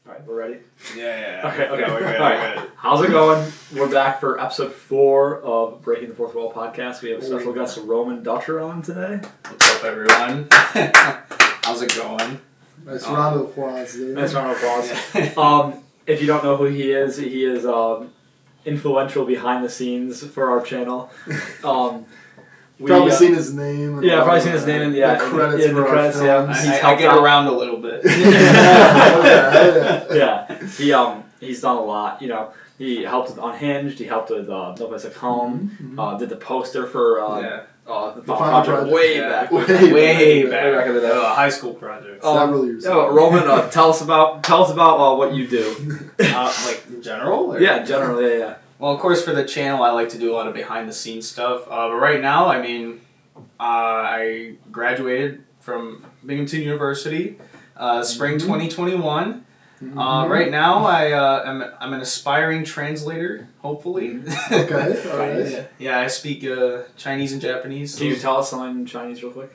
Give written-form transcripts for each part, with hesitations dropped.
Alright, we're ready? Yeah. Okay. We're good. Alright, how's it going? We're back for episode 4 of Breaking the Fourth Wall podcast. We have special guest Roman Dutcher on today. What's up, everyone? How's it going? Nice round of applause, dude. Nice round of applause. If you don't know who he is influential behind the scenes for our channel. Probably seen his name. Probably seen his name in the credits. In the credits, I get around a little bit. He's done a lot. You know, he helped with Unhinged. He helped with No Place Like Home. Mm-hmm. Did the poster for the Final Project way back in in the day. High school project. Several years ago. Roman, tell us about what you do. Like in general? Or? Yeah, generally, yeah. Well, of course, for the channel, I like to do a lot of behind-the-scenes stuff. But right now, I mean, I graduated from Binghamton University, spring 2021. Right now, I'm an aspiring translator, hopefully. Okay, alright. Yeah, I speak Chinese and Japanese. Can you tell us something in Chinese real quick?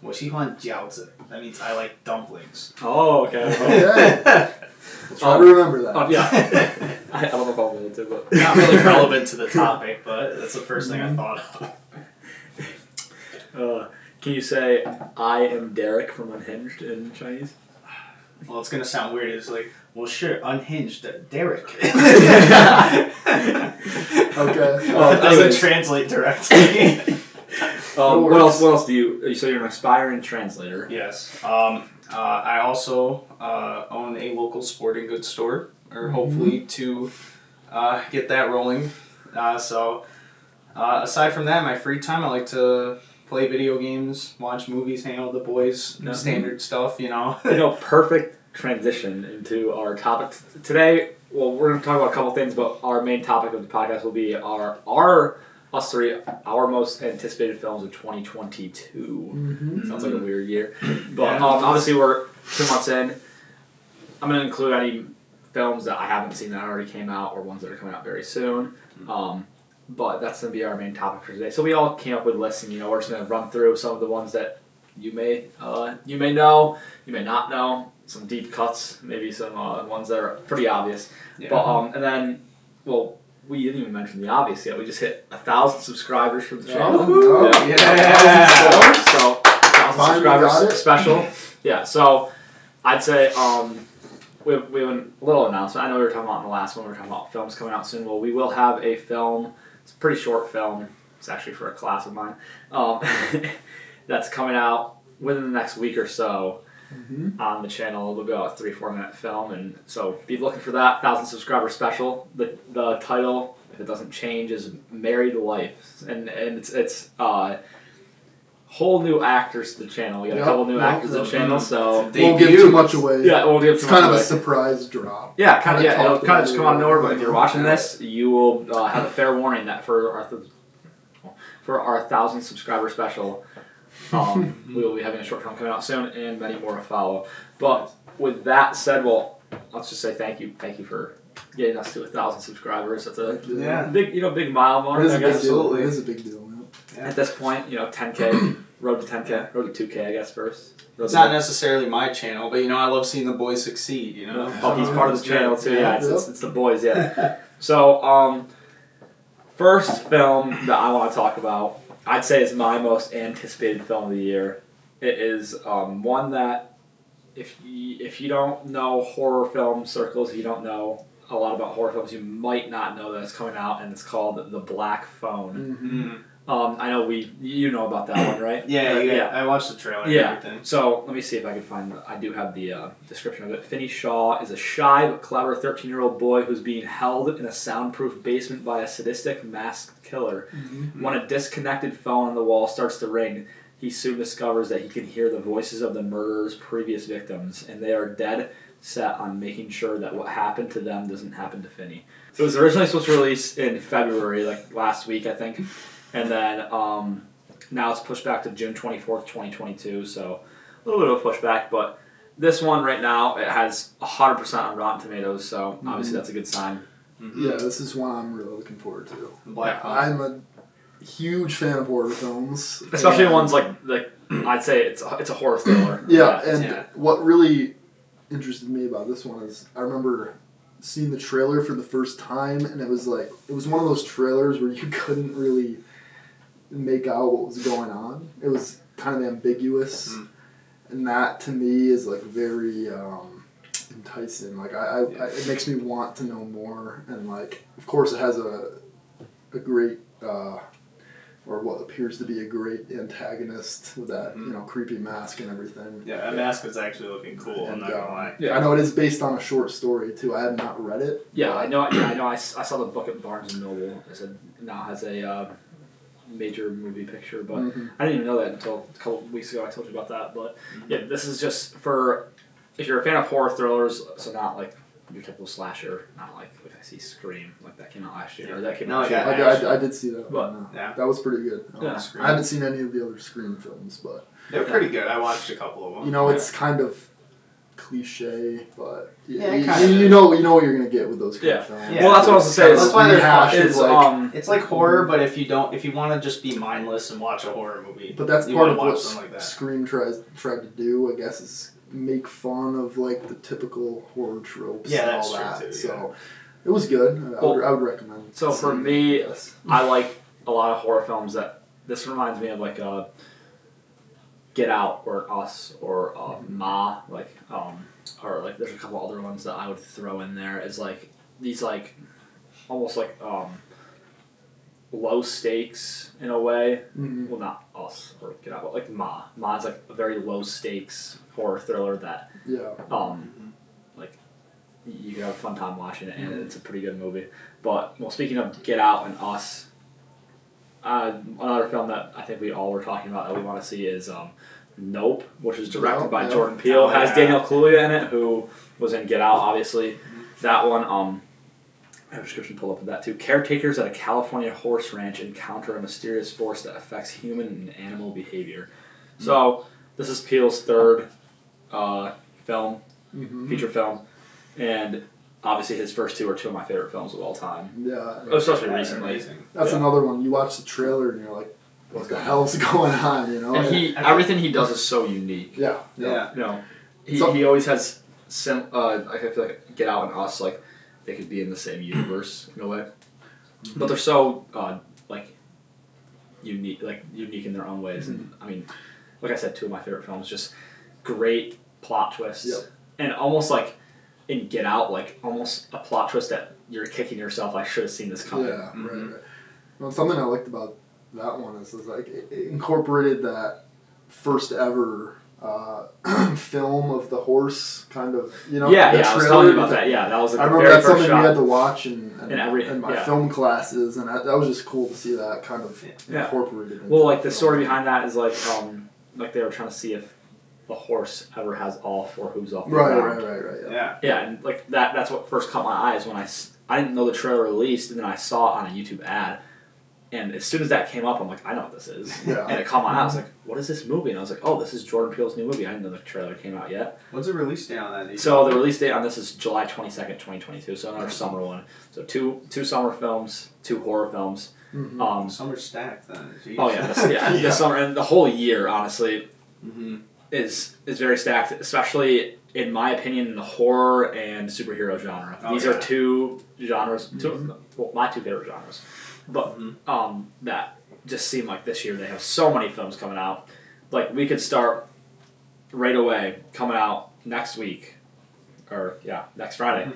我喜欢饺子. That means I like dumplings. Oh, okay. Okay. Try to remember that. Yeah. I don't know if I'll be able to, but... Not really relevant to the topic, but that's the first thing I thought of. Can you say, I am Derek from Unhinged in Chinese? Well, it's going to sound weird. It's like, well, sure, Unhinged, Derek. Okay. It doesn't translate directly. What else do you... So you're an aspiring translator. Yes. I also own a local sporting goods store, or hopefully to get that rolling. Aside from that, my free time, I like to play video games, watch movies, hang out with the boys, standard stuff, you know. Perfect transition into our topic. Today, well, we're going to talk about a couple things, but our main topic of the podcast will be our most anticipated films of 2022. Sounds like a weird year. But obviously we're 2 months in. I'm going to include any films that I haven't seen that already came out or ones that are coming out very soon. But that's going to be our main topic for today. So we all came up with lists, and we're just going to run through some of the ones that you may know, you may not know, some deep cuts, maybe some ones that are pretty obvious. Yeah. But and then, well, we didn't even mention the obvious yet. We just hit 1,000 subscribers for the channel. So 1,000 subscribers special. Yeah. So I'd say we have a little announcement. I know we were talking about in the last one. We were talking about films coming out soon. Well, we will have a film. It's a pretty short film. It's actually for a class of mine. That's coming out within the next week or so. On the channel. It'll be about a 3-4 minute film, and so be looking for that 1,000 subscriber special. The title, if it doesn't change, is Married Life, and it's whole new actors to the channel. We got a couple new actors to the channel, so won't give too much away. Yeah, it won't give too much away. It's kind of a surprise drop. Yeah, it'll kind of just come out of nowhere. But if you're watching this, you will have a fair warning that for our 1,000 subscriber special. We will be having a short film coming out soon, and many more to follow. But with that said, well, let's just say thank you for getting us to 1,000 subscribers. That's a big mile mark. It is a big deal. At this point, 10K, road to 10K, road to 2K, I guess first. It's not necessarily my channel, but I love seeing the boys succeed. He's part of the channel too. Yeah, it's the boys. Yeah. So, first film that I want to talk about, I'd say is my most anticipated film of the year. It is one that, if you don't know horror film circles, if you don't know a lot about horror films, you might not know that it's coming out, and it's called The Black Phone. I know you know about that one, right? Yeah. I watched the trailer and everything. So let me see if I can find. I do have the description of it. Finney Shaw is a shy but clever 13-year-old boy who's being held in a soundproof basement by a sadistic masked killer. When a disconnected phone on the wall starts to ring, he soon discovers that he can hear the voices of the murderer's previous victims, and they are dead set on making sure that what happened to them doesn't happen to Finney. It was originally supposed to release in February, like last week, I think. And then now it's pushed back to June 24th, 2022, so a little bit of a pushback. But this one right now, it has 100% on Rotten Tomatoes, so obviously that's a good sign. Yeah, this is one I'm really looking forward to. Black Phone. I'm a huge fan of horror films. Especially ones like I'd say it's a horror thriller. What really interested me about this one is I remember seeing the trailer for the first time, and it was one of those trailers where you couldn't really make out what was going on. It was kind of ambiguous, and that to me is like very enticing. Like it makes me want to know more, and like of course it has a great or what appears to be a great antagonist with that creepy mask and everything. Yeah, that mask is actually looking cool. I'm not gonna lie. Yeah, I know it is based on a short story too. I have not read it. Yeah, I know. Yeah, I know. I saw the book at Barnes and Noble. It said now has a major movie picture, but I didn't even know that until a couple of weeks ago. I told you about that, but yeah, this is just for if you're a fan of horror thrillers. So not like your typical slasher, not like I see Scream, like that came out last year. Or that came out last year. I did see that. But that was pretty good. Yeah. I haven't seen any of the other Scream films, but they're pretty good. I watched a couple of them. You know, it's kind of cliche, but you know what you're gonna get with those kind of films. Yeah. Well, that's what I was gonna say. That's why they're fun. It's like horror, but if you want to just be mindless and watch a horror movie, but that's part of what Scream tried to do, I guess, is make fun of like the typical horror tropes and all that. True too, so it was good. I would recommend. So for me, I like a lot of horror films that this reminds me of like Get Out or Us or Ma, like or like there's a couple other ones that I would throw in there as like these like almost like low stakes in a way. Well, not Us or Get Out, but like Ma. Ma is like a very low stakes horror thriller that like you can have a fun time watching it, and it's a pretty good movie. But well, speaking of Get Out and Us, another film that I think we all were talking about that we want to see is Nope, which is directed by Jordan Peele. Has Daniel Kaluuya in it, who was in Get Out, obviously. That one, I have a description pulled up of that too. Caretakers at a California horse ranch encounter a mysterious force that affects human and animal behavior. So, this is Peele's third film, feature film, and obviously his first two are two of my favorite films of all time. Yeah. Especially recently. That's another one. You watch the trailer and you're like, what the hell's going on, you know? And everything he does is so unique. Yeah. You know, he always has I feel like Get Out and Us, like, they could be in the same universe in a way. But they're so, unique in their own ways. And, I mean, like I said, two of my favorite films, just great plot twists. Yep. And almost like in Get Out, like almost a plot twist that you're kicking yourself, I should have seen this coming. Yeah, right. Well, something I liked about that one is like it incorporated that first ever film of the horse kind of, you know. Yeah, I was telling you about that. Yeah, that was like I remember that's something we had to watch in my film classes, and that was just cool to see that kind of incorporated. Well, like the story behind that is like they were trying to see if the horse ever has all four hooves off the ground. Right. Yeah, and like that's what first caught my eyes when I didn't know the trailer released, and then I saw it on a YouTube ad. And as soon as that came up, I'm like, I know what this is. Yeah. And it caught my eye. I was like, what is this movie? And I was like, oh, this is Jordan Peele's new movie. I didn't know the trailer came out yet. What's the release date on that? So the release date on this is July 22nd, 2022. So another summer one. So two summer films, two horror films. Summer stacked then. Jeez. Oh yeah, this summer and the whole year, honestly, is very stacked. Especially in my opinion, in the horror and superhero genre. These are two genres. My two favorite genres. But that just seemed like this year they have so many films coming out. Like we could start right away coming out next week, or next Friday,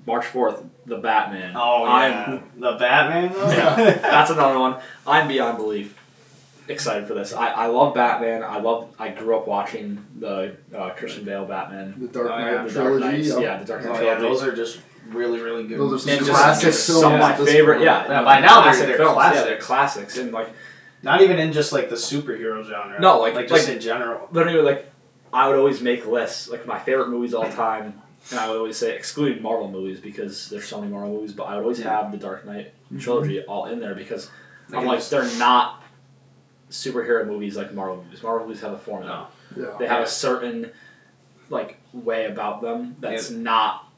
March 4th, The Batman. Oh yeah, The Batman though? Yeah, that's another one. I'm beyond belief excited for this. I love Batman. I grew up watching the Christian Bale Batman. The Dark Knight the trilogy. Dark Knights. Yeah, the Dark Knight trilogy. Those are just really, really good. Those are and classic just some of my favorite. By now they're films. classics. Yeah, they're classics, and like not even in just like the superhero genre. No, like just in general. Literally, like I would always make lists like my favorite movies all time, and I would always say excluding Marvel movies because there's so many Marvel movies, but I would always have the Dark Knight trilogy all in there because I'm like they're not superhero movies like Marvel movies. Marvel movies have a formula. Yeah. They have a certain like way about them that's not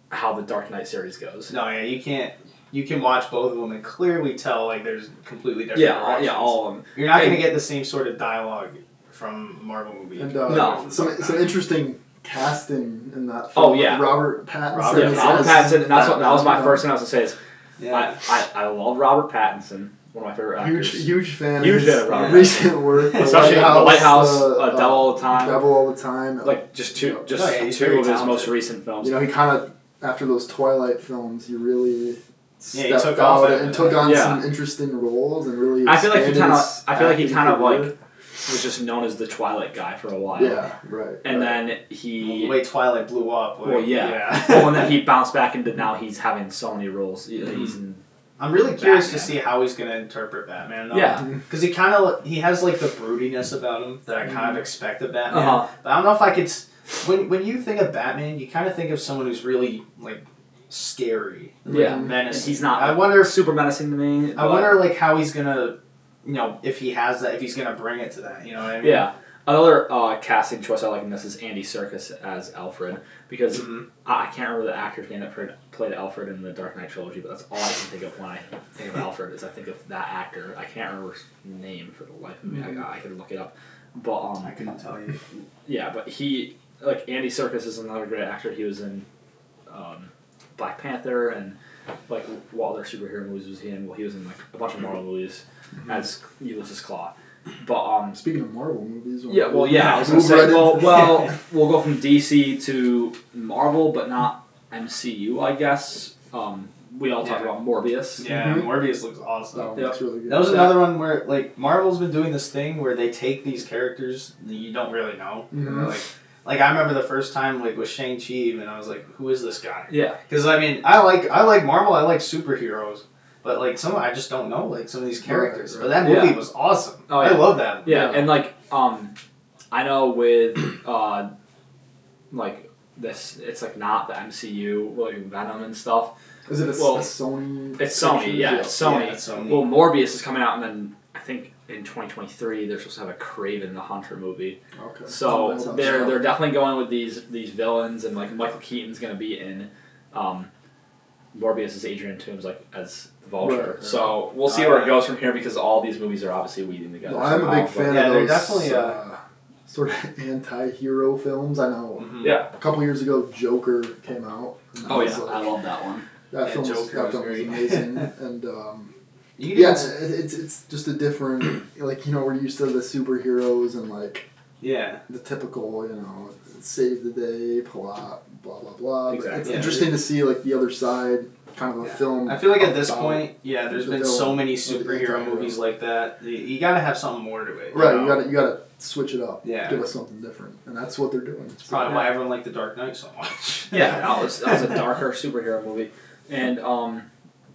how the Dark Knight series goes. No, yeah, you can't. You can watch both of them and clearly tell like there's completely different. All of them. You're not going to get the same sort of dialogue from Marvel movies. And some interesting casting in that film. Oh yeah, Robert Pattinson. Robert Pattinson, and that was my first thing I was gonna say is, Yeah. I love Robert Pattinson, one of my favorite actors. Huge fan. Huge of his fan of Robert recent work, especially The Lighthouse, Devil All the Time. Devil All the Time. Like just two of his talented. most recent films. You know, he kind of after those Twilight films, he really took out off and took on some interesting roles and really. I feel like he kind of career. like was just known as the Twilight guy for a while. Yeah, right. And then the way Twilight blew up. Well, and then he bounced back into now he's having so many roles. He's in. I'm really curious to see how he's gonna interpret Batman. Though. Yeah, because he has like the broodiness about him that I kind of expect of Batman. But I don't know if I could. When you think of Batman, you kind of think of someone who's really like scary, menacing. He's not. I wonder super menacing to me. I wonder like how he's gonna, if he has that, if he's gonna bring it to that. You know what I mean? Yeah. Another casting choice I like in this is Andy Serkis as Alfred, because I can't remember the actor's name that played Alfred in the Dark Knight trilogy, but that's all I can think of when I think of Alfred is I think of that actor. I can't remember his name for the life of me. I could look it up, but I couldn't tell you. Yeah, but Andy Serkis is another great actor. He was in Black Panther and like what other superhero movies was he in? Well, he was in like a bunch of Marvel movies as Ulysses Claw. But speaking of Marvel movies, I was gonna say, well, we'll go from DC to Marvel, but not MCU, I guess. We all talked about Morbius. Yeah, Morbius looks awesome. That looks really good. That was another one where like Marvel's been doing this thing where they take these characters that you don't really know. Like I remember the first time like with Shang-Chi, and I was like, who is this guy? Yeah. Because I mean, I like Marvel. I like superheroes. But like I just don't know like some of these characters. Right. But that movie was awesome. Oh, yeah. I love that. Yeah, and like I know with like this, it's like not the MCU like Venom and stuff. Is it a Sony? It's Sony. Yeah, it's Sony. Yeah, it's Sony. Well, Morbius is coming out, and then I think in 2023 they're supposed to have a Kraven the Hunter movie. Okay. So they're definitely going with these villains, and like Michael Keaton's gonna be in. Morbius is Adrian Toomes like as the Vulture, right. So we'll see where it goes from here because all these movies are obviously weaving together. Well, I'm a big fan of those definitely sort of anti-hero films. I know. Yeah. A couple years ago, Joker came out. Oh yeah, I love that one. That film was amazing, and it's just a different like we're used to the superheroes and like the typical save the day plot. Blah blah blah. Exactly. It's interesting to see like the other side, kind of a film. I feel like at this point, there's been so many superhero movies like that. You gotta have something more to it. Right, you gotta switch it up. Yeah. Give us something different, and that's what they're doing. It's probably why everyone liked The Dark Knight so much. That was a darker superhero movie, and well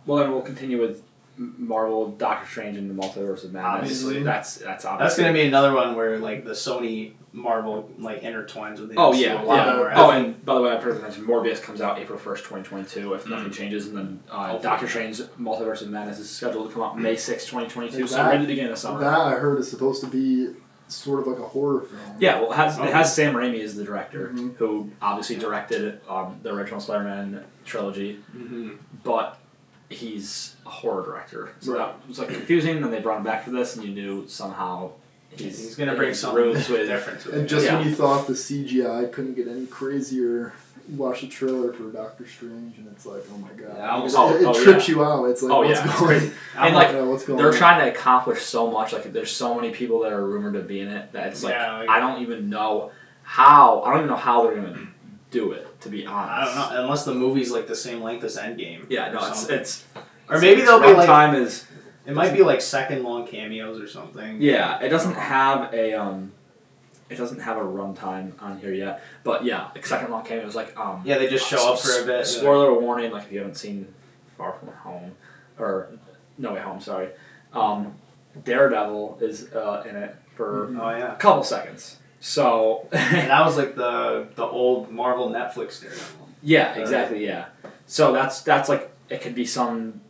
then we'll continue with Marvel, Doctor Strange, and the Multiverse of Madness. Obviously, that's obviously. That's gonna be another one where like the Sony Marvel like intertwines with the MCU a lot more. Oh, and by the way, I forgot to mention Morbius comes out April 1st, 2022 if nothing changes, and then Doctor Strange Multiverse of Madness is scheduled to come out May 6th, 2022, so right at the beginning of summer. That I heard is supposed to be sort of like a horror film. Yeah, well, it has Sam Raimi as the director, who obviously directed the original Spider-Man trilogy, but he's a horror director, so that was like confusing. And then they brought him back for this, and you knew somehow he's gonna bring some roots with different. And just when you thought the CGI couldn't get any crazier, you watch the trailer for Doctor Strange, and it's like, oh my god, it trips you out. It's like, what's going? And like they're trying to accomplish so much. Like there's so many people that are rumored to be in it that it's like I don't even know how they're gonna do it. To be honest, I don't know unless the movie's like the same length as Endgame. Yeah, no, it's or maybe they'll be like time is. It might be like second long cameos or something. Yeah, it doesn't have a runtime on here yet, but yeah, second long cameos like they just show up for a bit. Spoiler warning, like if you haven't seen Far From Home or No Way Home, sorry. Daredevil is in it for a couple seconds. So and that was like the old Marvel Netflix Daredevil. Yeah, exactly. Yeah. So that's like it could be something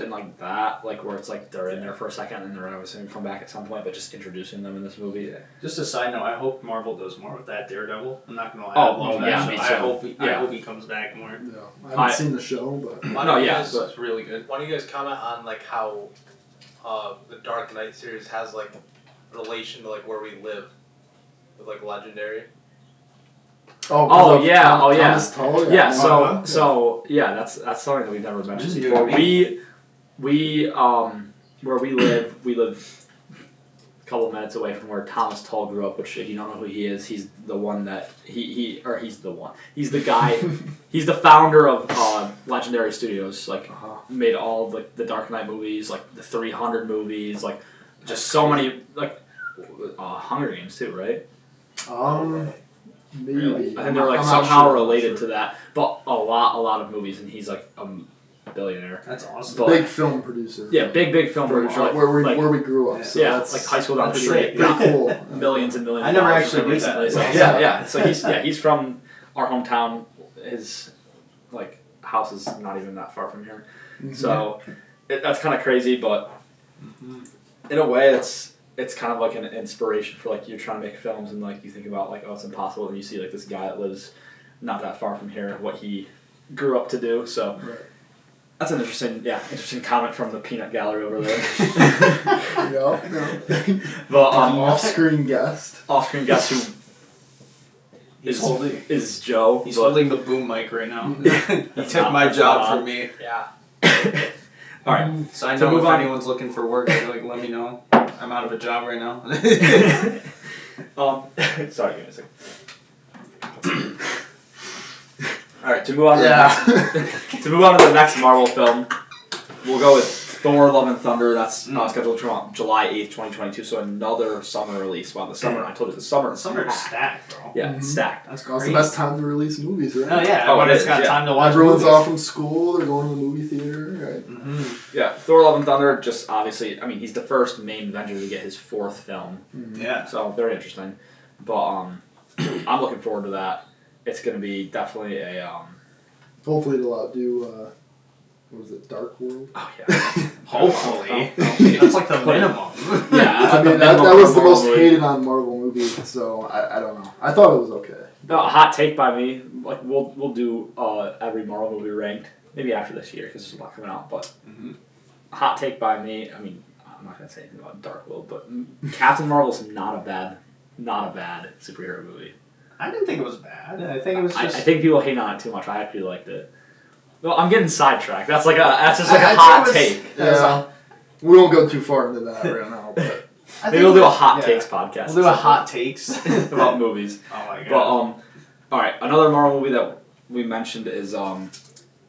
like that, like where it's like they're in there for a second and they're obviously gonna come back at some point, but just introducing them in this movie. Yeah. Just a side note, I hope Marvel does more with that Daredevil. I'm not gonna lie. I hope he comes back more. Yeah. I haven't seen the show, but it's really good. Why don't you guys comment on like how the Dark Knight series has like relation to like where we live with like Legendary? Oh yeah, Thomas Tull, yeah. no. So that's something that we've never mentioned Just before. do We where we live a couple of minutes away from where Thomas Tull grew up. Which, if you don't know who he is, he's the one that he's the guy. He's the founder of Legendary Studios. Like made all the Dark Knight movies, like the 300 movies, like just so many like Hunger Games too, right? Maybe. Really? I think they're like I'm not somehow sure. related to that, but a lot of movies, and he's like a billionaire. That's awesome. But- Big film producer. Yeah, big film For producer. where we grew up. Yeah. So Yeah, that's, like High School Down the that's Street. pretty cool. Millions and millions. I never of dollars actually from knew recently. that. So yeah. So he's from our hometown. His like house is not even that far from here. Mhm. So that's kind of crazy, but in a way, it's kind of like an inspiration for like you're trying to make films and like you think about like, oh, it's impossible, and you see like this guy that lives not that far from here, what he grew up to do. So Right. that's an interesting comment from the peanut gallery over there. Yeah. But Off-screen guest. off-screen guest who is Joe. He's but- holding the boom mic right now. he That's took not- my that's job not from me. Yeah. All right. So I To know move if on- anyone's looking for work, like let me know. I'm out of a job right now. Sorry, give me a second. All right, to move on. To move on to the next Marvel film, we'll go with Thor: Love and Thunder. That's scheduled to come out July 8th, 2022. So another summer release. Wow, the summer! I told you the summer. Summer's packed. stacked, bro. Yeah, it's stacked. That's Well, it's crazy. the best time to release movies, right? Oh yeah, Oh, everyone's it got is, time to watch Everyone's movies. off from school. They're going to the movie theater, right? Mm-hmm. Yeah, Thor: Love and Thunder. Just obviously, I mean, he's the first main Avenger to get his fourth film. Yeah. So very interesting. But I'm looking forward to that. It's going to be definitely a Hopefully they'll outdo, what was it, Dark World? oh yeah. Hopefully. Oh. That's like the minimum. Yeah, that's I like mean, the that minimum was for the a most movie. hated on Marvel movie, so I don't know. I thought it was okay. No, a hot take by me. Like we'll do every Marvel movie ranked maybe after this year because there's a lot coming out. But a hot take by me. I mean, I'm not gonna say anything about Dark World, but Captain Marvel's not a bad superhero movie. I didn't think it was bad. I think it was I just. think people hate on it too much. I actually liked it. Well, I'm getting sidetracked. That's just like I a think hot it was- take. Yeah, we won't go too far into that right now, but Maybe we'll do a hot takes podcast. We'll do a hot takes about movies. Oh my god. But all right, another Marvel movie that we mentioned is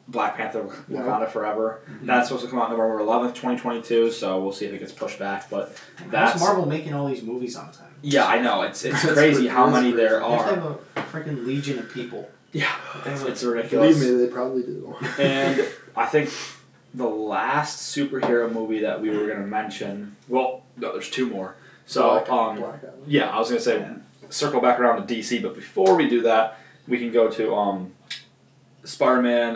Black Panther: Wakanda Forever. That's supposed to come out November 11th, 2022. So we'll see if it gets pushed back. But How's that's Marvel making all these movies on time? yeah, I know it's That's crazy crazy. how That's many there They have to are. have a freaking legion of people. Yeah, it's believe ridiculous. me, they probably do. And I think the last superhero movie that we were gonna mention. Well, no, there's two more. So Black Adam. yeah, I was gonna say circle back around to DC, but before we do that, we can go to Spider-Man.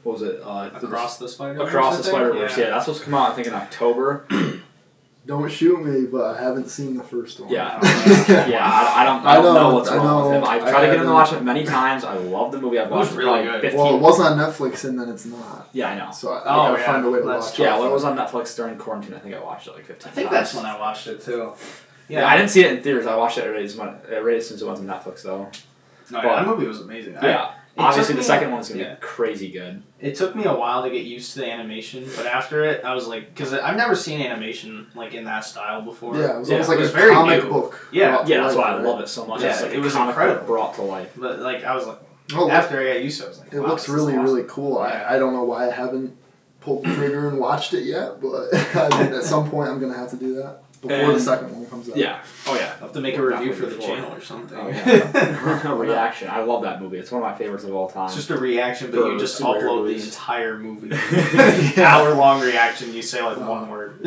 What was it? Across the Spider-Verse. Across the I think? Spider-Verse. Yeah, that's supposed to come out I think in October. Don't shoot me, but I haven't seen the first one. Yeah. Oh, Yeah, I don't know what's I wrong with him. know. I tried to get him to watch it many times. I love the movie. I've was watched really probably good. 15. Well, it was on Netflix and then it's not. Yeah, I know. So I Oh, gotta yeah, find a way to that's watch true. it. Yeah, when it was on Netflix during quarantine, I think I watched it like 15 I think times. that's when I watched it too. Yeah, I didn't see it in theaters. I watched it right as soon as it went on Netflix, though. No, that movie was amazing. Yeah. It Obviously, took the me second one's going to yeah. be crazy good. It took me a while to get used to the animation, but after it, I was like, because I've never seen animation like in that style before. Yeah, it was Yeah, almost it like was a very comic new. book. Yeah. brought to Yeah, that's life, why I right? love it so much. Yeah, It's like it a was comic book incredible. brought to life. But like, I was like, Oh, after I got used to it, I was like, it wow, looks this is really, awesome. really cool. Yeah. I don't know why I haven't pulled the trigger and watched it yet, but I mean, at some point I'm gonna have to do that before the And- second one comes out. Yeah. Oh, yeah. I'll have to make a review for the Before. channel or something. Oh, yeah. A reaction. I love that movie. It's one of my favorites of all time. It's just a reaction, but For you just superhero upload movies. the entire movie. Yeah. Hour-long reaction, you say like one word.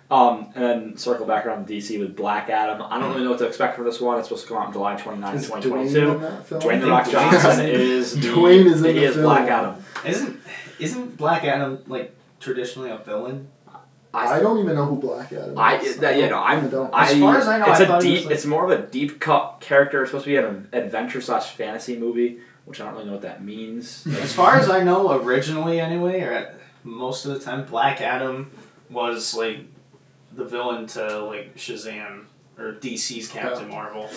And then circle back around to DC with Black Adam. I don't really know what to expect for this one. It's supposed to come out on July 29th, Is Dwayne 2022. in that film? Dwayne The Rock Dwayne Johnson is is Dwayne is in he the is film. Black Adam. Isn't Black Adam like traditionally a villain? I don't even know who Black Adam is. I don't. As far as I know, it's I a thought it deep. was like- It's more of a deep cut character. It's supposed to be an adventure / fantasy movie, which I don't really know what that means. As far as I know, originally anyway, or at most of the time, Black Adam was like the villain to like Shazam or DC's Captain Marvel.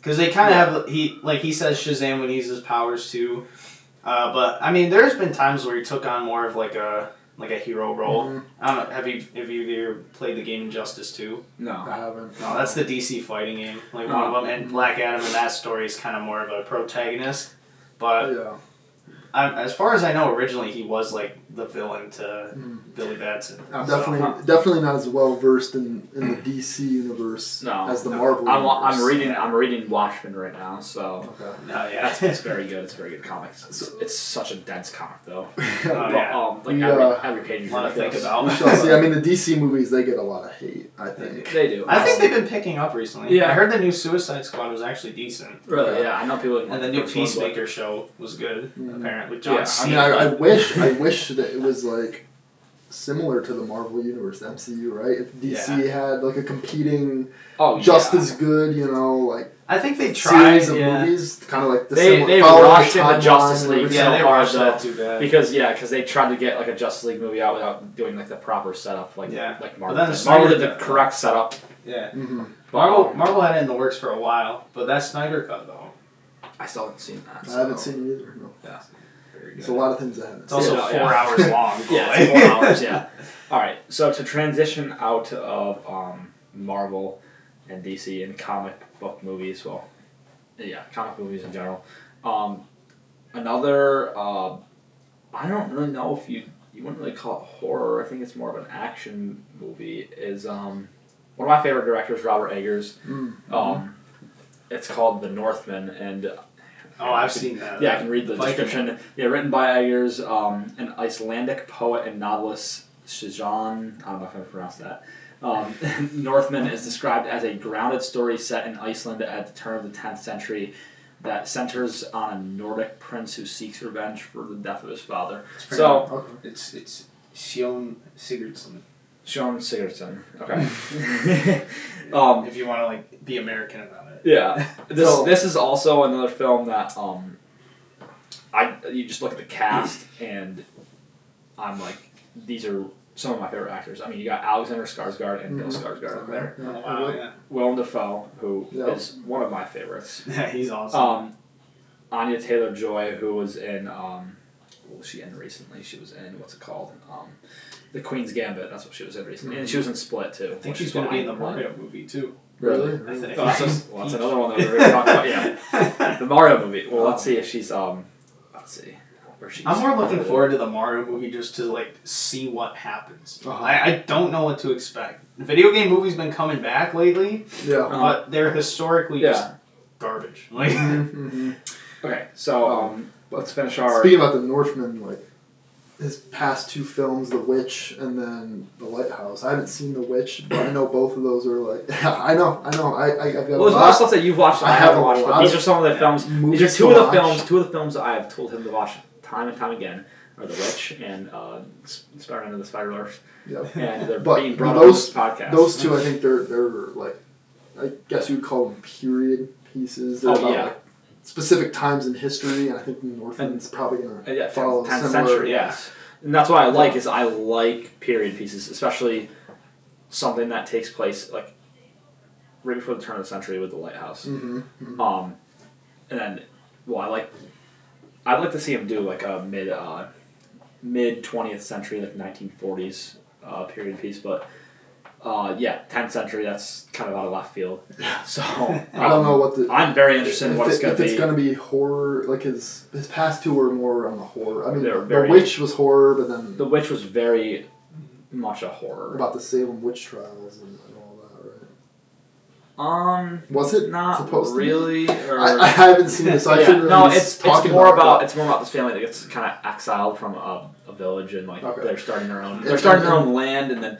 Because they kind of have he says Shazam when he uses his powers too, but I mean there's been times where he took on more of like a hero role. Mm-hmm. I don't know. Have you ever played the game Injustice 2? No. I haven't. No, that's the DC fighting game. Like one of them, and Black Adam in that story is kind of more of a protagonist. But Yeah. as far as I know, originally he was like the villain to Billy Batson. I'm definitely not as well versed in the DC universe as the Marvel universe. I'm reading Watchmen right now, so Okay. No, yeah, it's very good. It's very good comics. It's such a dense comic though. Yeah. Every page is A lot to think ridiculous. about. We shall see. I mean, the DC movies, they get a lot of hate, I think. They do. I think they've been picking up recently. Yeah. I heard the new Suicide Squad was actually decent. Really, yeah. I know people. And the new Peacemaker show was good, apparently. With John Yeah, Cena. I wish that it was like similar to the Marvel universe, the MCU, right? If DC had like a competing, just as good, like I think they tried series of movies, kind of like the they following rushed the into Justice timeline League and so they hard rushed though, that too bad. because they tried to get like a Justice League movie out without doing like the proper setup like Marvel. But then did. Marvel did the Snyder- correct setup. Yeah. Mm-hmm. Marvel had it in the works for a while, but that Snyder cut though. I still haven't seen that. I haven't seen it either. No. Yeah. Very There's a lot of things I haven't It's seen. also 4 hours long. Yeah, it's 4 hours. Yeah. All right. So to transition out of Marvel and DC and comic book movies, comic movies in general. Another, I don't really know if you wouldn't really call it horror. I think it's more of an action movie. Is one of my favorite directors, Robert Eggers. It's called The Northman, and I've seen that. yeah, I can read the description. Yeah, written by Eggers, an Icelandic poet and novelist, Shizan. I don't know if I pronounced that. Northman is described as a grounded story set in Iceland at the turn of the 10th century that centers on a Nordic prince who seeks revenge for the death of his father. It's Sjón Sigurdsson. Sjón Sigurdsson. Okay. If you want to be American about it. Yeah. This is also another film that you just look at the cast and I'm like, these are some of my favorite actors. I mean, you got Alexander Skarsgård and Bill Skarsgård in there. Oh, wow, yeah. Willem Dafoe, who is one of my favorites. Yeah, he's awesome. Anya Taylor-Joy, who was in, what was she in recently? She was in, what's it called? The Queen's Gambit, that's what she was in recently. And she was in Split, too. I think she's going to be in the Mario movie, too. Really? I think. Oh, that's another one that we're going to talk about, yeah. The Mario movie. Well, let's see if she's, let's see. I'm more looking forward to the Mario movie just to see what happens. I don't know what to expect. Video game movies been coming back lately, but they're historically just garbage. Okay, so let's finish our. Speaking about the Northman, his past 2 films, The Witch and then The Lighthouse. I haven't seen The Witch, but I know both of those are I know. I've got there's a lot of stuff that you've watched that I haven't watched, but these are some of the films. These are two of the films I have told him to watch time and time again are The Witch and Spider-Man and the Spider-Verse. Yep. And they're but being brought up on this podcast. Those 2, I think they're I guess you would call them period pieces. They're about specific times in history, and I think Northman's probably going to follow 10th similar. century, yes. And that's what I like period pieces, especially something that takes place right before the turn of the century with The Lighthouse. Mm-hmm. And then, I'd like to see him do a mid 20th century, 1940s period piece, but 10th century, that's kind of out of left field. So I don't know what I'm very interested in what it's going to be. If it's going to be horror, his past 2 were more on the horror. I mean, The Witch was horror, but then The Witch was very much a horror. About the Salem witch trials and all that, right? Was it not supposed really? To be? I haven't seen it, so I shouldn't really it's more about this family that gets kind of exiled from a village and they're starting their own. They're starting their own land and then.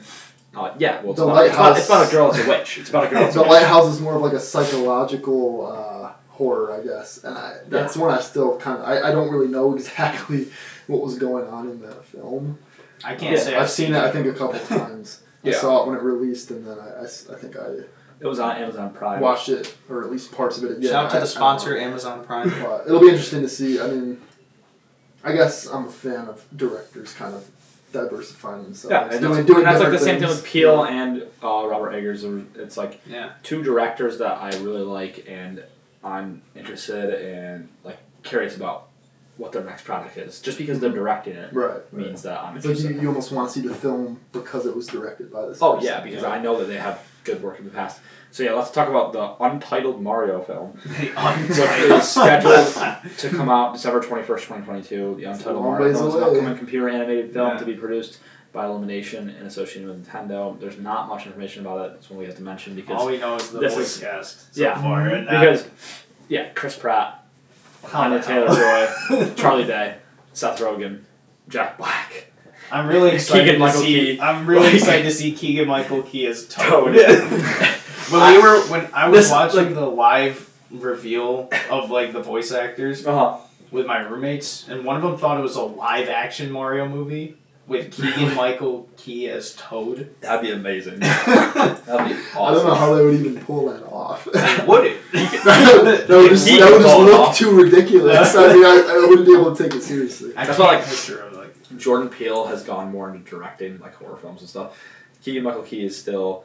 It's about a girl as a witch. It's about a girl as a witch. The Lighthouse is more of a psychological horror, I guess, and that's one I still I don't really know exactly what was going on in that film. I can't say I've seen it. I think a couple times. I saw it when it released, and then I think it was on Amazon Prime. Watched it, or at least parts of it. Shout out to the sponsor, Amazon Prime. But it'll be interesting to see. I mean, I guess I'm a fan of directors kind of diversifying themselves. Yeah, and doing that's the same things. thing with Peele and Robert Eggers. It's 2 directors that I really like, and I'm interested and like curious about what their next project is. Just because they're directing it means that I'm It's like interested. you almost want to see the film because it was directed by this Oh person. yeah, because I know that they have good work in the past. So yeah, let's talk about the Untitled Mario film. Which is scheduled to come out December 21st, 2022. The Untitled Mario film is an upcoming computer animated film to be produced by Illumination and associated with Nintendo. There's not much information about it. That's one we have to mention because all we know is the voice cast so far. And because Chris Pratt, Anya Taylor-Joy, Charlie Day, Seth Rogen, Jack Black. I'm really excited Keegan-Michael Key. I'm really excited to see Keegan-Michael Key as Toad. When I was watching the live reveal of like the voice actors with my roommates, and one of them thought it was a live action Mario movie with Keegan-Michael Key as Toad. That'd be amazing. That'd be awesome. I don't know how they would even pull that off. Would it? that would just look too ridiculous. I mean, I wouldn't be able to take it seriously. That's why Jordan Peele has gone more into directing like horror films and stuff. Keegan-Michael Key is still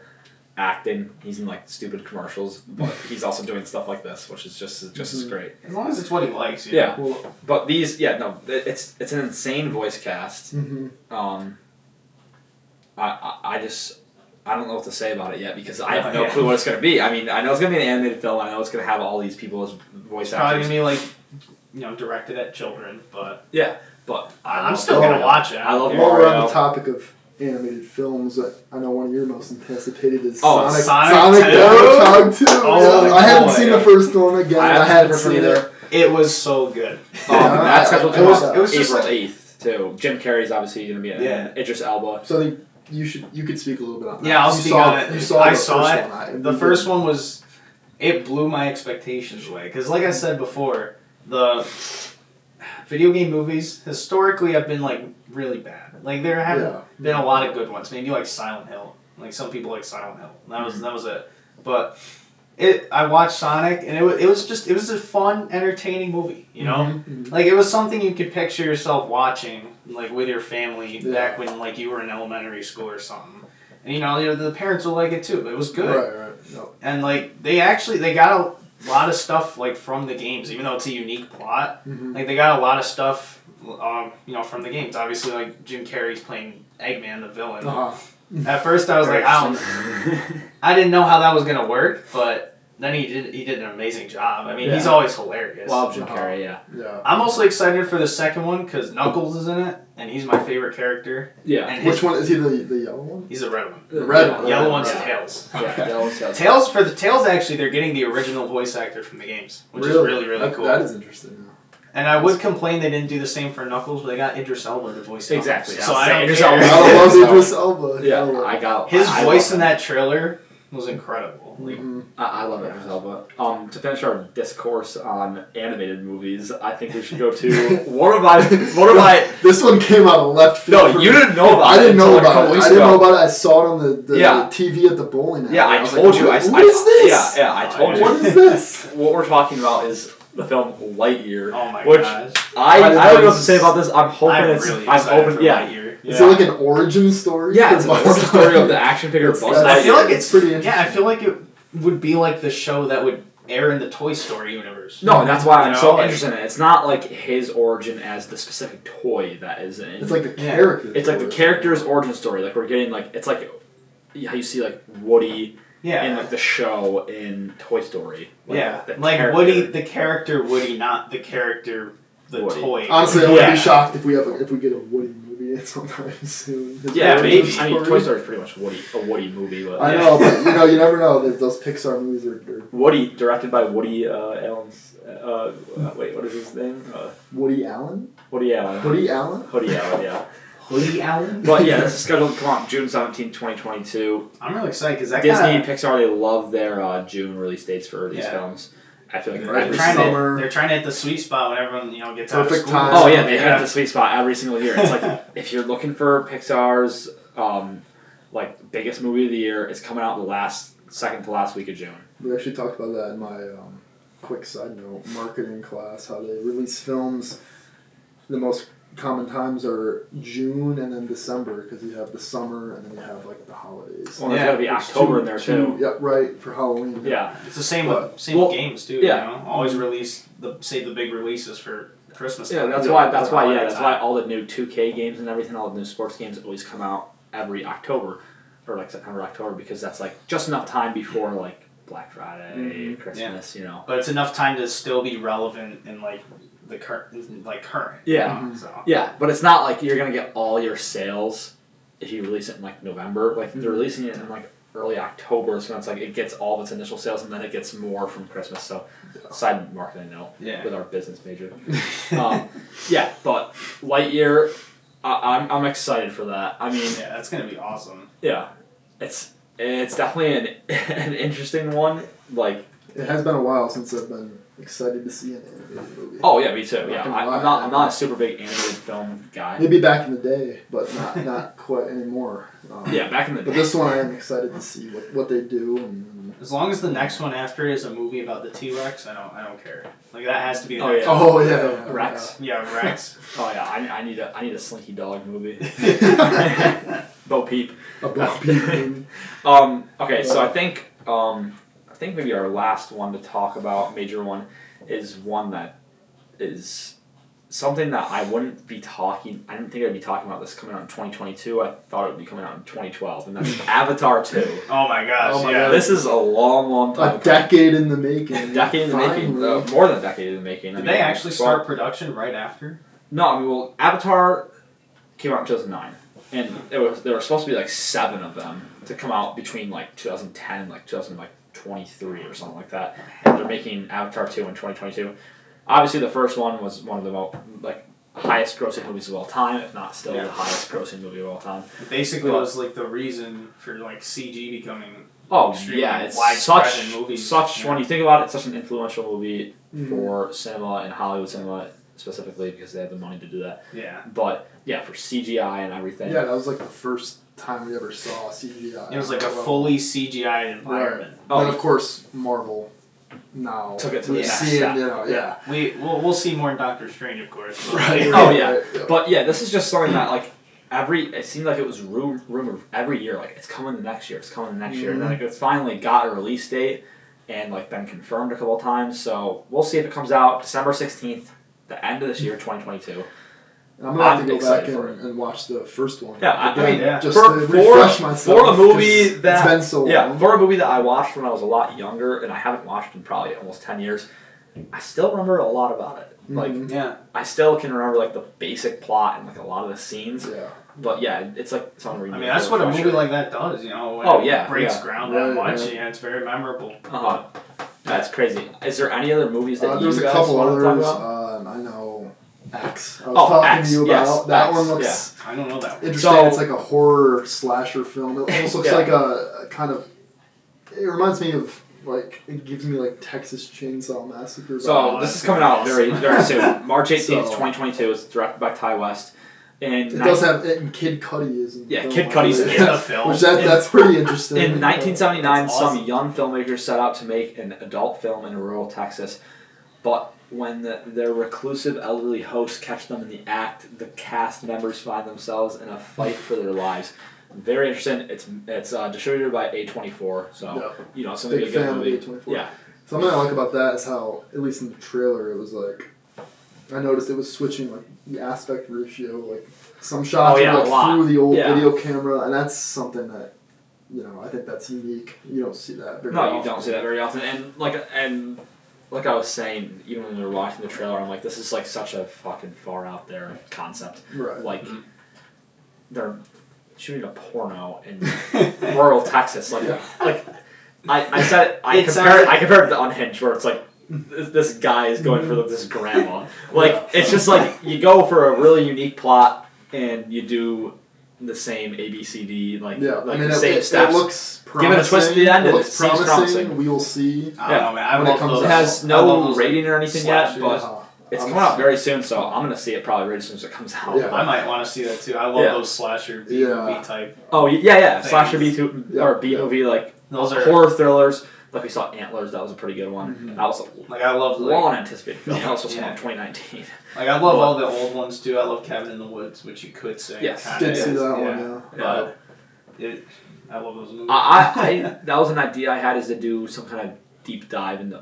acting. He's in like stupid commercials, but he's also doing stuff like this, which is just as great. As long as it's what he likes. Yeah. Well, but these, it's an insane voice cast. I don't know what to say about it yet because I have no clue what it's gonna be. I mean, I know it's gonna be an animated film. I know it's gonna have all these people as voice actors. Probably gonna be like, directed at children, but but I'm still gonna watch it. I love While Mario. we're on the topic of animated films, I know one of your most anticipated is Sonic the Hedgehog 2. Oh, I haven't seen the first one again. I haven't seen it. It was so good. That's scheduled to come out it was April 8th too. Jim Carrey's obviously gonna be in it. Idris Elba. So I think you could speak a little bit on that. Yeah, I'll speak on it. You saw I the saw first it. one. The first one was, it blew my expectations away. Because like I said before, the video game movies historically have been like really bad. Like there haven't been a lot of good ones. Maybe like Silent Hill. Like some people like Silent Hill. That was it. But I watched Sonic and it was a fun, entertaining movie. You know, like it was something you could picture yourself watching like with your family back when like you were in elementary school or something. And the parents will like it too. But it was good. Right. Yep. And like they got a lot of stuff like from the games, even though it's a unique plot. Like they got a lot of stuff, from the games. Obviously, like Jim Carrey's playing Eggman, the villain. At first, I was like, I didn't know how that was gonna work, but then he did an amazing job. I mean, he's always hilarious. Love Jim Carrey, yeah. I'm also excited for the second one because Knuckles is in it, and he's my favorite character. Yeah. And which one is he? The yellow one? He's the red one. The red one. Yellow one's Tails. Yeah, Yellow's Tails actually, they're getting the original voice actor from the games, which is really, really cool. That is interesting. And I would complain they didn't do the same for Knuckles, but they got Idris Elba to voice Knuckles. Exactly. So I don't Idris care. Elba. I love Idris Elba. Yeah, I got his voice in that trailer was incredible. I love Idris Elba. To finish our discourse on animated movies, I think we should go to one of my. This one came out of left field. No, you didn't know about it. I didn't know until about it. I didn't know about it. I saw it on the TV at the bowling alley. Yeah, I told like, you. What is this? Yeah, I told you. What is this? What we're talking about is the film Lightyear. Oh my gosh. gosh. I don't know what to say about this. I'm hoping I'm it's. really I'm excited hoping. for Yeah. Lightyear. Is it like an origin story? Yeah, it's an origin story of the action figure Buzz Lightyear. I feel like it's pretty interesting. Yeah, I feel like it would be like the show that would air in the Toy Story universe. No, that's why I'm so like, interested in it. It's not like his origin as the specific toy that is in. It's like the character. It's like the character's origin story. Like we're getting like it's like how you see like Woody in like the show in Toy Story. Like Woody, the character Woody, not the character Woody. Toy. Honestly, I would be shocked if we get a Woody movie sometime soon. Maybe. I mean, Toy Story is pretty much a Woody movie. But I know, but you never know. Those Pixar movies are Woody, directed by Woody Allen's. Wait, what is his name? Woody Allen. Woody Allen. Woody Allen. Woody Allen. Yeah. Woody Allen. But yeah, this is scheduled to come out June 17, 2022. I'm really excited because that Disney, Pixar, they love their June release dates for these films. I feel like they're trying to hit the sweet spot when everyone gets out of school. Time. Oh yeah, they hit the sweet spot every single year. It's like if you're looking for Pixar's like biggest movie of the year, it's coming out the second to last week of June. We actually talked about that in my quick side note marketing class. How they release films the most common times are June and then December because you have the summer and then you have like the holidays. Well, there's got to be October in there too. Yeah, right, for Halloween. Yeah. It's the same But- with games too. Yeah. You know, always release save the big releases for Christmas. Yeah, time. that's why all the new 2K games and everything, all the new sports games always come out every October, or like September, October, because that's like just enough time before like Black Friday, Christmas, you know. But it's enough time to still be relevant in like the current. Yeah. Mhm. So. Yeah, but it's not like you're gonna get all your sales if you release it in like November. Like they're releasing it in like early October, so it's like it gets all of its initial sales and then it gets more from Christmas. So side marketing note with our business major. Yeah, but Lightyear, I'm excited for that. I mean, Yeah, that's gonna be awesome. yeah, it's definitely an interesting one. Like, It has been a while since I've been excited to see an animated movie. oh yeah, me too. Not Yeah, gonna I'm lie. not a super big animated film guy. Maybe back in the day, but not quite anymore. Yeah, back in the day. But this one I am excited to see what they do and As long as the next one after it is a movie about the T-Rex, I don't care. Like that has to be. The Oh, next yeah. one. oh yeah, Rex. Yeah, Rex. Oh yeah, I need a Slinky Dog movie. Bo Peep. A Bo Peep movie. Okay, so I think maybe our last one to talk about, major one, is one that is something that I didn't think I'd be talking about this coming out in 2022. I thought it would be coming out in 2012, and that's Avatar 2. Oh my gosh! Oh my yeah. God. This is a long time. A decade in the making. Decade in the making. Finally. More than a decade in the making. Did they actually start production right after? No, I mean, well, Avatar came out in 2009, and there were supposed to be like 7 of them to come out between like 2010 and like 2023 or something like that. And they're making Avatar 2 in 2022. Obviously, the first one was one of the highest grossing movies of all time, if not still the highest grossing movie of all time. It basically was like the reason for like CG becoming. Oh extremely yeah, it's widespread in movies. when you think about it, it's such an influential movie for cinema and Hollywood cinema specifically because they have the money to do that. Yeah. But yeah, for CGI and everything. Yeah, that was like the first time we ever saw CGI. It was like a fully CGI environment. Right. Oh, And of course, Marvel now took it to we're the next seeing, step. yeah. We'll see more in Doctor Strange, of course. but- Right. Oh yeah, Right. but yeah, this is just something that like it seemed like it was rumored every year, like it's coming the next year, and then like, it's finally got a release date and like been confirmed a couple of times. So we'll see if it comes out December 16th, the end of this year, 2022. I'm gonna have I'm to go excited back for it. and watch the first one. Yeah, I Again, mean, yeah. just for, to refresh myself. for a movie 'cause that it's been so long. for a movie that I watched when I was a lot younger, and I haven't watched in probably almost 10 years, I still remember a lot about it. Like Mhm. Yeah. I still can remember like the basic plot and like a lot of the scenes. Yeah. But yeah, it's like something. I mean, that's what a movie like that does, you know. When Oh, it yeah, breaks yeah. ground Right, that much, right. yeah, it's very memorable. Uh-huh. That's crazy. Is there any other movies that you There's guys a couple want to talk others. about? I know X. I was Oh, talking X, to you yes, about that X, one. Looks I don't know that one. interesting. So- It's like a horror slasher film. It almost looks Yeah. like a kind of. It reminds me of like it gives me like Texas Chainsaw Massacre. So vibes. this is coming out very soon. March 18th, So- 2022. It's directed by Ty West. And It does have it, and Kid Cudi is in the Yeah, film, Kid I Cudi's believe. in the film. Which that's pretty interesting. In 1979, That's awesome. some young filmmakers set out to make an adult film in rural Texas, but when their reclusive elderly hosts catch them in the act, the cast members find themselves in a fight for their lives. Very interesting. It's distributed by A24, so Yeah. you know it's gonna be a Big good fan of movie. A24. Yeah, Something I like about that is how, at least in the trailer, it was like, I noticed it was switching like the aspect ratio, like some shots Oh, yeah, were a lot. like through the old Yeah. video camera, and that's something that, you know, I think that's unique. You don't see that very often. no, you don't see that very often, and like I was saying, even when we were watching the trailer, I'm like, this is like such a fucking far out there concept. Right. Like, they're shooting a porno in rural Texas. Like, Yeah. like I said, I It compared it to Unhinged, where it's like this guy is going for this grandma. Like, it's just like you go for a really unique plot and you do the same ABCD, like Yeah, like I mean, the same it steps. looks Give promising. it a twist at the end, It and looks it seems promising. promising. We will see. I don't know, man. I When it love comes those. It has I love no those rating or anything yet, slashers. but it's coming out very soon, so I'm gonna see it probably right as soon as it comes out. Yeah. I might want to see that too. I love Yeah. those slasher B Yeah. movie type. Oh yeah, Things. slasher B2 or B Yeah. movie like Those are horror thrillers. Like we saw Antlers, that was a pretty good one. Mhm. That was a Like I love long anticipated film. That was supposed to come Yeah. out in 2019. Like I love all the old ones too. I love Cabin in the Woods, which you could say. Yes. kinda Did see is, that one, yeah. But I love those movies. I that was an idea I had, is to do some kind of deep dive into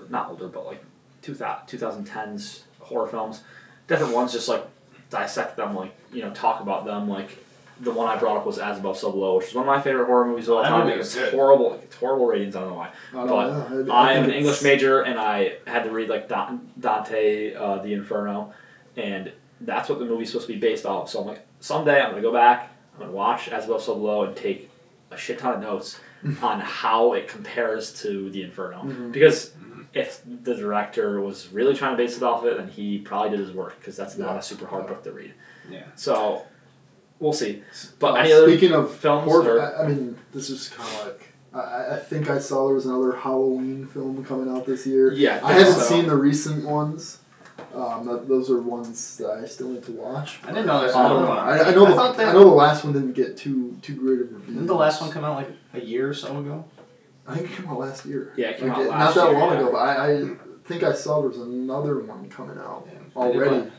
not older, but like 2010s horror films. Different ones, just like dissect them, like, talk about them. Like the one I brought up was As Above So Below, which is one of my favorite horror movies of all That time. movie It's was good. horrible. It's horrible ratings. I don't know why. But I am an English major, and I had to read like Dante, the Inferno, and that's what the movie's supposed to be based off. So I'm like, someday I'm gonna go back, I'm gonna watch As Above So Below, and take a shit ton of notes on how it compares to the Inferno. Mhm. Because if the director was really trying to base it off of it, then he probably did his work, because that's not a super hard book to read. Yeah. So we'll see. But any other speaking of films? horror, Or? I mean, this is kind of like I think I saw there was another Halloween film coming out this year. Yeah, I haven't so. seen the recent ones. Those are ones that I still need to watch. I didn't know there's I don't another know. one. I know thought I know the last one didn't get too great of reviews. Didn't the last one come out like a year or so ago? I think it came out last year. Yeah, it came Like, out not last that year, long yeah. ago, but I think I saw there was another one coming out Yeah. already.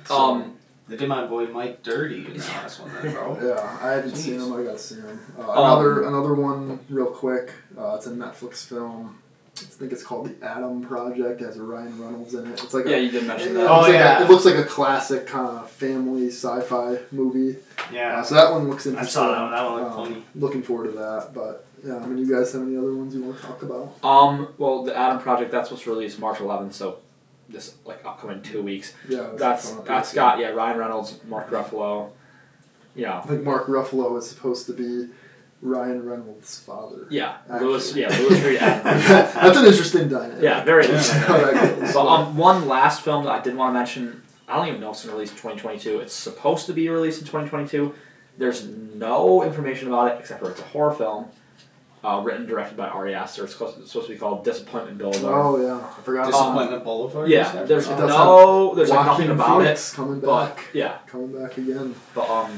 They did my boy Mike dirty in the last one, then, bro. Yeah, I haven't seen Jeez. him. I gotta see him. Another one, real quick. It's a Netflix film. I think it's called The Adam Project. It has a Ryan Reynolds in it. It's like You did mention it that. Oh, looks like yeah. it looks like a classic kind of family sci-fi movie. Yeah. So that one looks I interesting. saw that one. That one looked funny. Looking forward to that. But yeah, I mean, you guys have any other ones you want to talk about? Well, the Adam Project, that's what's released March 11th, so this upcoming 2 weeks. Yeah, That's got Ryan Reynolds, Mark Ruffalo. Yeah. I think Mark Ruffalo is supposed to be Ryan Reynolds' father. Yeah. Actually. Louis Reed Adam. That's an interesting dynamic. Yeah, very interesting. How that goes. But one last film that I did want to mention, I don't even know if it's released in 2022. It's supposed to be released in 2022. There's no information about it except for it's a horror film, written and directed by Ari Aster. It's supposed to be called Disappointment Boulevard. Oh yeah, I forgot. Disappointment Boulevard? Yeah, there's That's nothing Joaquin about Phoenix it. coming But back. yeah, Coming back again. but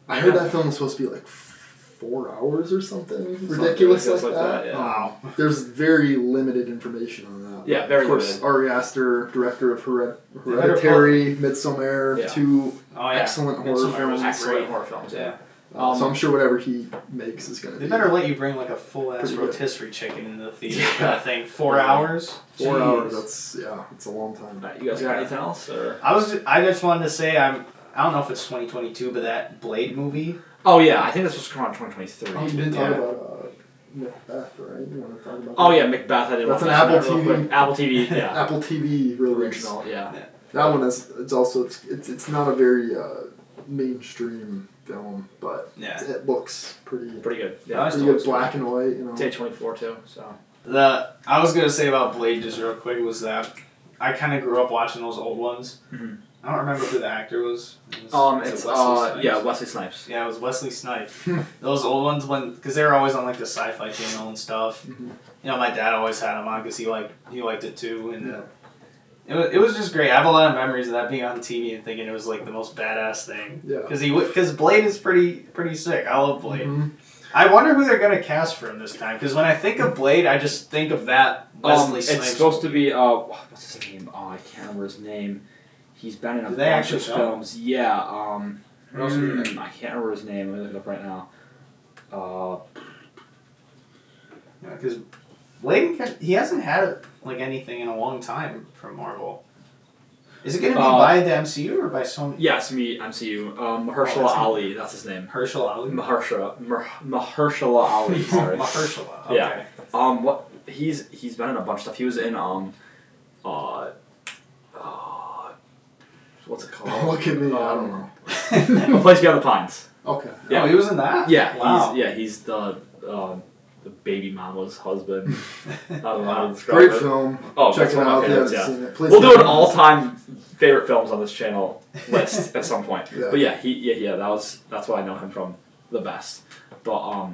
I heard that film was supposed to be like 4 hours or something ridiculous ridiculous like that. yeah. Wow. There's very limited information on that. Yeah, very Of course, limited. Ari Aster, director of Hereditary, Midsommar, Yeah. 2 Oh, yeah. excellent horror Midsommar was films. excellent great. horror films. Yeah. So I'm sure whatever he makes is gonna They be better let you bring like a full ass Pretty good. rotisserie chicken into the theater Yeah. for that thing. 4 hours? 4 Jeez. hours. It's a long time. Alright, you guys got anything else? Or? I just wanted to say I don't know if it's 2022, but that Blade movie. Oh yeah, I think this was coming out in 2023. Oh, you didn't Yeah. talk about Macbeth, right? You want to talk about Oh that? yeah, Macbeth. I didn't That's want an to Apple mention that real TV. quick. Apple TV. Yeah. Apple TV release. Original. Yeah. That one is it's not a very mainstream film, but Yeah. it looks pretty Pretty good. Yeah, Yeah. I pretty still good black and white. You know. It's A24 too. So. I was gonna say about Blade just real quick was that I kind of grew up watching those old ones. Mm-hmm. I don't remember who the actor was. Was it It's Wesley Snipes? Wesley Snipes. Yeah, it was Wesley Snipes. Those old ones, because they were always on like the Sci-Fi Channel and stuff. Mhm. You know, my dad always had them on because he liked it too, and it was just great. I have a lot of memories of that being on TV and thinking it was like the most badass thing. Yeah. Because Blade is pretty sick. I love Blade. Mhm. I wonder who they're gonna cast for him this time. Because when I think of Blade, I just think of that Wesley Snipes. It's supposed to be what's his name? Oh, I can't remember his name. He's been in a Did they bunch actually of show him? films. Yeah. What else was he in? I can't remember his name. Let me look it up right now. Because Blade, he hasn't had like anything in a long time from Marvel. Is it gonna be by the MCU or by Sony? Yes, MCU. Mahershala that's Ali. That's his name. Herschel Ali. Mahershala Ali. Sorry. Mahershala. Okay. Yeah. What he's been in a bunch of stuff. He was in what's it called? Look at me. I don't know. A Place Beyond the Pines. Okay. Yeah. Oh, he was in that. Yeah. Wow. He's the baby mama's husband. I don't know how to describe Great it. film. Oh, Check that's it one out of if my you favorites. haven't Yeah. seen it. Please We'll do don't. an all-time favorite films on this channel list at some point. Yeah. But that's what I know him from the best. But I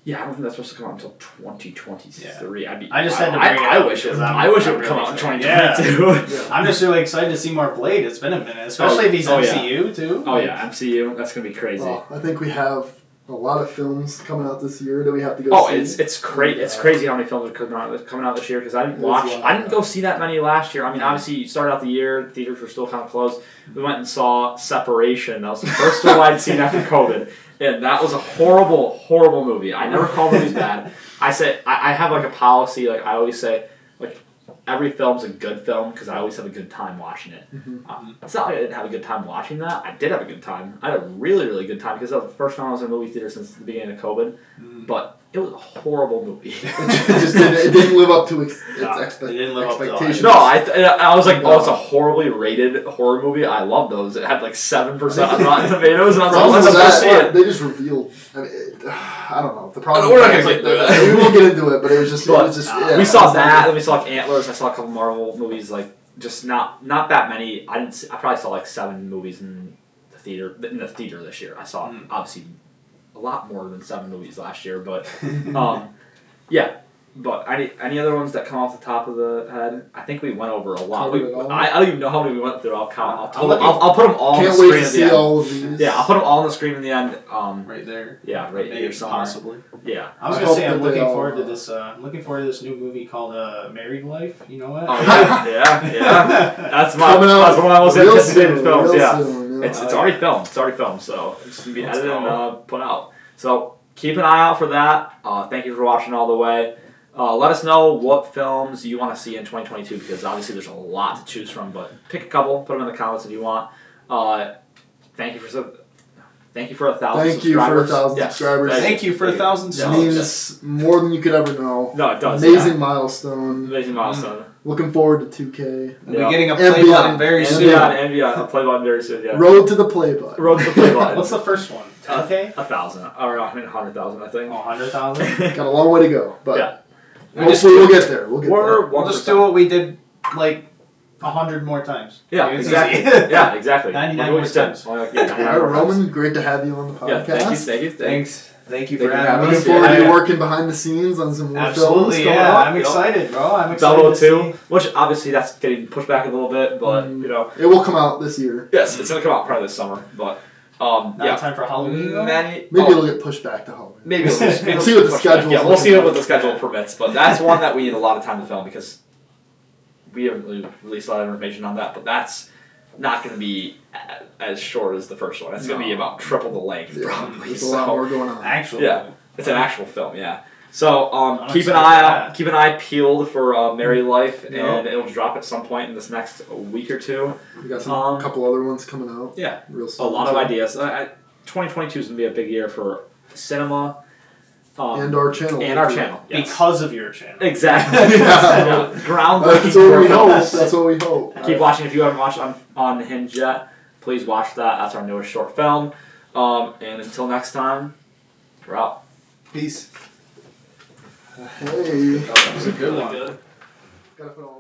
don't think that's supposed to come out until 2023. I just had to bring it I up wish it. because I wish it I'm would come really out in excited. 2022. Yeah. I'm just really excited to see more Blade. It's been a minute, especially if he's Oh, yeah. MCU too. Oh yeah, MCU. That's gonna be crazy. Well, I think we have A lot of films coming out this year that we have to go see. It's crazy how many films are coming out this year because I didn't go see that many last year. I mean, obviously, you started out the year, theaters were still kind of closed. We went and saw Separation. That was the first one I'd seen after COVID, and that was a horrible, horrible movie. I never call movies bad. I have like a policy, like I always say, like every film's a good film because I always have a good time watching it. Mm-hmm. It's not like I didn't have a good time watching that. I did have a good time. I had a really, really good time because that was the first time I was in a movie theater since the beginning of COVID. But it was a horrible movie. it didn't live up to its expectations. No, I was like, it's a horribly rated horror movie. I love those. It had like 7% on Rotten Tomatoes, and I was like, let's go see it. They just revealed. I don't know. The problem. We're not gonna get into that. We won't get into it, but it was just. We saw that, and we saw like Antlers. I saw a couple Marvel movies, like just not that many. I probably saw like 7 movies in the theater this year. I saw obviously a lot more than 7 movies last year, but yeah. But any other ones that come off the top of the head? I think we went over a lot. I don't even know how many we went through. I'll count. I'll put them all on the screen at the end. All of these. Yeah, I'll put them all on the screen in the end. Right there. Yeah, right here somewhere. Possibly. Yeah. I was gonna say I'm looking forward to this. Looking forward to this new movie called Married Life. You know what? Oh yeah. That's one of my most anticipated films. Yeah. It's already filmed. So it's gonna be edited and put out. So keep an eye out for that. Thank you for watching all the way. Let us know what films you want to see in 2022 because obviously there's a lot to choose from. But pick a couple, put them in the comments if you want. Thank you for 1,000 subscribers. Thank you for 1,000 subs. Means more than you could ever know. No, it does. Amazing milestone. Looking forward to 2K. We're getting a play button very soon. And a play button very soon. Yeah. Road to the play button. What's the first one? 10K? 1,000. Or 100,000, I think. 100,000? Got a long way to go, but yeah. We'll get there. We'll just do what we did like 100 more times. Yeah, exactly. Yeah, exactly. 99 more times. Roman, great to have you on the podcast. Yeah, thank you. Thank you for having me. Looking forward to working behind the scenes on some more films. Yeah, I'm excited, bro. I'm excited. Blvd 2, which obviously that's getting pushed back a little bit, but it will come out this year. Yes, it's gonna come out probably this summer, but time for Halloween. Maybe it'll get pushed back to Halloween. Maybe we'll see what the schedule. Yeah, we'll see what the schedule permits, but that's one that we need a lot of time to film because we haven't really released a lot of information on that, but that's not going to be as short as the first one. It's going to be about triple the length, probably. There's a lot more going on. It's an actual film, yeah. So keep an eye peeled for Married Life, and it'll drop at some point in this next week or two. We got a couple other ones coming out. Yeah, real soon. A lot of ideas. 2022 is going to be a big year for cinema. And our channel. Yes. Because of your channel. Exactly. Groundbreaking. That's what we hope. Keep watching. If you haven't watched on Hinge yet, please watch that. That's our newest short film. And until next time, we're out. Peace. Hey. That was a good one. Gotta put all